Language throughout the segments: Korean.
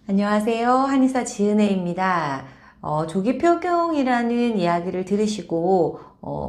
안녕하세요. 한의사 지은혜입니다. 조기 폐경이라는 이야기를 들으시고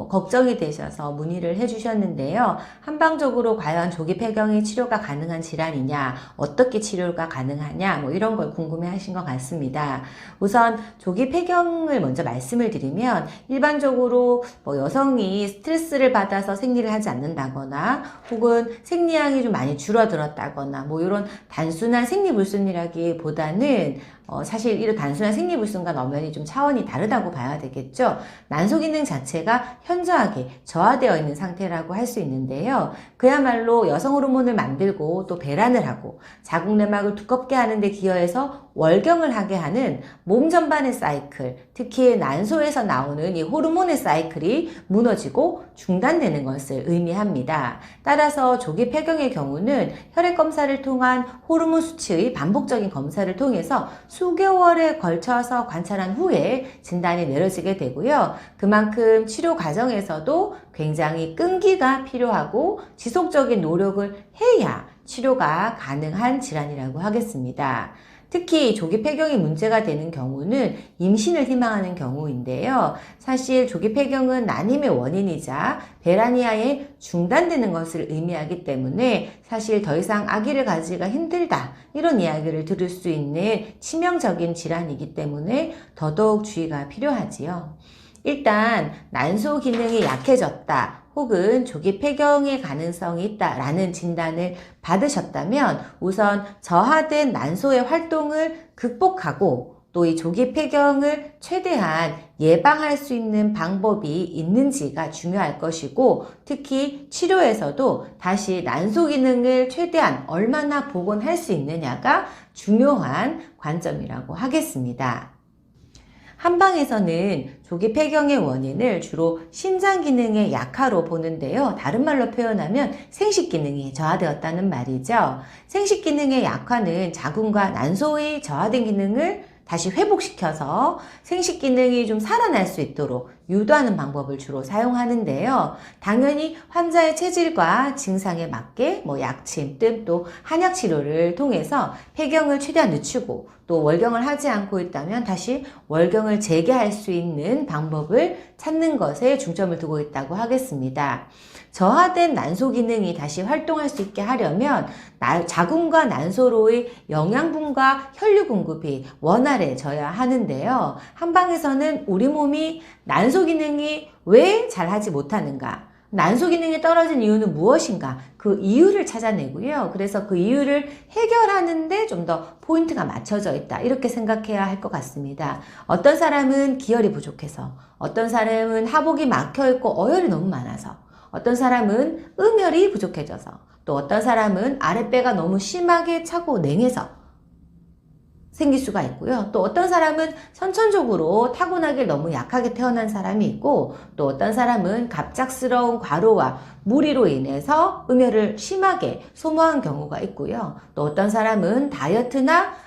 걱정이 되셔서 문의를 해주셨는데요. 한방적으로 과연 조기 폐경이 치료가 가능한 질환이냐, 어떻게 치료가 가능하냐, 이런 걸 궁금해 하신 것 같습니다. 우선 조기 폐경을 먼저 말씀을 드리면 일반적으로 여성이 스트레스를 받아서 생리를 하지 않는다거나 혹은 생리량이 좀 많이 줄어들었다거나 이런 단순한 생리불순이라기보다는 사실 이런 단순한 생리불순과 엄연히 좀 차원이 다르다고 봐야 되겠죠. 난소 기능 자체가 현저하게 저하되어 있는 상태라고 할 수 있는데요. 그야말로 여성 호르몬을 만들고 또 배란을 하고 자궁 내막을 두껍게 하는 데 기여해서 월경을 하게 하는 몸 전반의 사이클, 특히 난소에서 나오는 이 호르몬의 사이클이 무너지고 중단되는 것을 의미합니다. 따라서 조기 폐경의 경우는 혈액 검사를 통한 호르몬 수치의 반복적인 검사를 통해서 수개월에 걸쳐서 관찰한 후에 진단이 내려지게 되고요. 그만큼 치료 과정에서도 굉장히 끈기가 필요하고 지속적인 노력을 해야 치료가 가능한 질환이라고 하겠습니다. 특히 조기 폐경이 문제가 되는 경우는 임신을 희망하는 경우인데요. 사실 조기 폐경은 난임의 원인이자 배란이하에 중단되는 것을 의미하기 때문에 사실 더 이상 아기를 가지기가 힘들다 이런 이야기를 들을 수 있는 치명적인 질환이기 때문에 더더욱 주의가 필요하지요. 일단 난소 기능이 약해졌다 혹은 조기 폐경의 가능성이 있다라는 진단을 받으셨다면 우선 저하된 난소의 활동을 극복하고 또 이 조기 폐경을 최대한 예방할 수 있는 방법이 있는지가 중요할 것이고 특히 치료에서도 다시 난소 기능을 최대한 얼마나 복원할 수 있느냐가 중요한 관점이라고 하겠습니다. 한방에서는 조기 폐경의 원인을 주로 신장 기능의 약화로 보는데요. 다른 말로 표현하면 생식 기능이 저하되었다는 말이죠. 생식 기능의 약화는 자궁과 난소의 저하된 기능을 다시 회복시켜서 생식 기능이 좀 살아날 수 있도록 유도하는 방법을 주로 사용하는데요. 당연히 환자의 체질과 증상에 맞게 약침, 뜸, 또 한약 치료를 통해서 폐경을 최대한 늦추고 또 월경을 하지 않고 있다면 다시 월경을 재개할 수 있는 방법을 찾는 것에 중점을 두고 있다고 하겠습니다. 저하된 난소 기능이 다시 활동할 수 있게 하려면 자궁과 난소로의 영양분과 혈류 공급이 원활해져야 하는데요. 한방에서는 우리 몸이 난소 기능이 왜 잘하지 못하는가? 난소 기능이 떨어진 이유는 무엇인가? 그 이유를 찾아내고요. 그래서 그 이유를 해결하는데 좀 더 포인트가 맞춰져 있다. 이렇게 생각해야 할 것 같습니다. 어떤 사람은 기혈이 부족해서, 어떤 사람은 하복이 막혀 있고 어혈이 너무 많아서, 어떤 사람은 음혈이 부족해져서, 또 어떤 사람은 아랫배가 너무 심하게 차고 냉해서 생길 수가 있고요. 또 어떤 사람은 선천적으로 타고나길 너무 약하게 태어난 사람이 있고 또 어떤 사람은 갑작스러운 과로와 무리로 인해서 음혈을 심하게 소모한 경우가 있고요. 또 어떤 사람은 다이어트나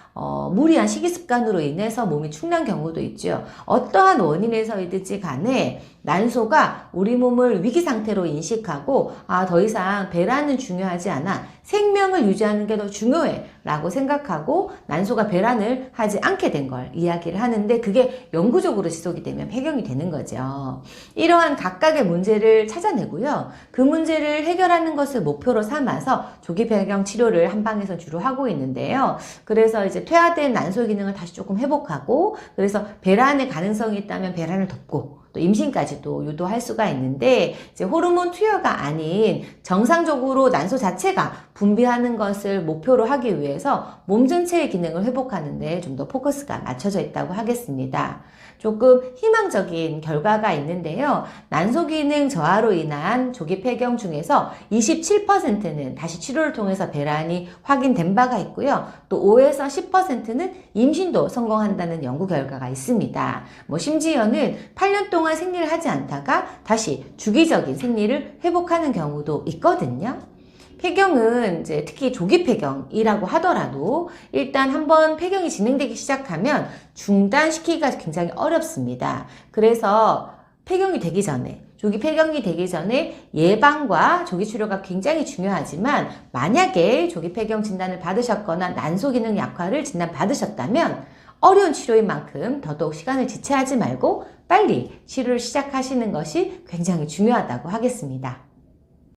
무리한 식이습관으로 인해서 몸이 축난 경우도 있죠. 어떠한 원인에서이든지 간에 난소가 우리 몸을 위기 상태로 인식하고 더 이상 배란은 중요하지 않아 생명을 유지하는 게 더 중요해 라고 생각하고 난소가 배란을 하지 않게 된 걸 이야기를 하는데 그게 영구적으로 지속이 되면 폐경이 되는 거죠. 이러한 각각의 문제를 찾아내고요. 그 문제를 해결하는 것을 목표로 삼아서 조기 폐경 치료를 한방에서 주로 하고 있는데요. 그래서 이제 퇴화된 난소 기능을 다시 조금 회복하고 그래서 배란의 가능성이 있다면 배란을 덮고 또 임신까지도 유도할 수가 있는데 이제 호르몬 투여가 아닌 정상적으로 난소 자체가 분비하는 것을 목표로 하기 위해서 몸 전체의 기능을 회복하는 데 좀 더 포커스가 맞춰져 있다고 하겠습니다. 조금 희망적인 결과가 있는데요. 난소 기능 저하로 인한 조기 폐경 중에서 27%는 다시 치료를 통해서 배란이 확인된 바가 있고요. 또 5에서 10%는 임신도 성공한다는 연구 결과가 있습니다. 심지어는 8년 동안 생리를 하지 않다가 다시 주기적인 생리를 회복하는 경우도 있거든요. 폐경은 이제 특히 조기 폐경이라고 하더라도 일단 한번 폐경이 진행되기 시작하면 중단시키기가 굉장히 어렵습니다. 그래서 폐경이 되기 전에 조기 폐경이 되기 전에 예방과 조기 치료가 굉장히 중요하지만 만약에 조기 폐경 진단을 받으셨거나 난소 기능 약화를 진단받으셨다면 어려운 치료인 만큼 더더욱 시간을 지체하지 말고 빨리 치료를 시작하시는 것이 굉장히 중요하다고 하겠습니다.